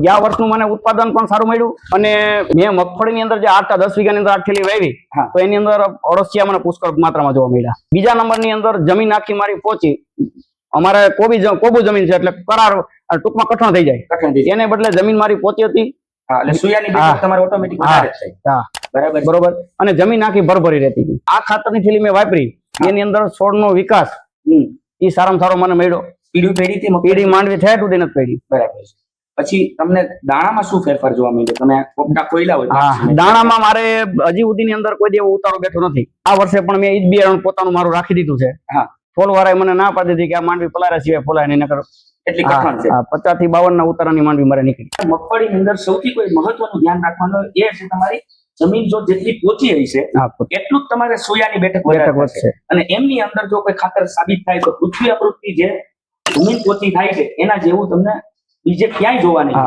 ગયા વર્ષનું મને ઉત્પાદન પણ સારું મળ્યું અને મેં મગફળીની અંદર જે 8-10 વીઘાની અંદર 8 થેલી વાવી તો એની અંદર અળસિયા મને પુષ્કળ માત્રામાં જોવા મળ્યા. બીજા નંબરની અંદર જમીન આખી મારી પહોંચી. અમારે કોબુ જમીન છે એટલે કરાર ટૂંકમાં કઠણ થઈ જાય, એને બદલે જમીન મારી પહોંચી હતી. બરોબર. અને જમીન આખી ભરભરી રહેતી હતી. આ ખાતરની થેલી મેં વાપરી, એની અંદર છોડનો વિકાસ એ સારામાં સારો મને મળ્યો. પીડી માંડવી થયા સુધી નથી પડી. બરાબર. પછી તમને દાણામાં શું ફેરફાર જોવા મળ્યો? તમે પોપટા ખોઈલા હોય? દાણામાં મારે હજી સુધીની અંદર કોઈ દેવો ઉતારો બેઠો નથી. આ વર્ષે પણ મેં ઈ જ બિયારણ પોતાનું મારું રાખી દીધું છે. ફોલવાળાએ મને ના પાડી દીધી કે આ માંડવી પલારા સિવાય ફોલાય નહીં, નકર એટલી કઠણ છે. 50 થી 52 ના ઉતારાની માંડવી મારે નીકળી. મગફળીની અંદર સૌથી કોઈ મહત્વનું ધ્યાન રાખવાનું એ છે તમારી જમીન જો જેટલી પોચી હશે એટલું જ તમારે સોયાની બેઠક વધશે. અને એમની અંદર જો કોઈ ખાતર સાબિત થાય તો પૃથ્વી અપૃથ્વી જે જમીન પોચી થાય છે એના જેવું તમને બીજે ક્યાંય જોવા નહીં.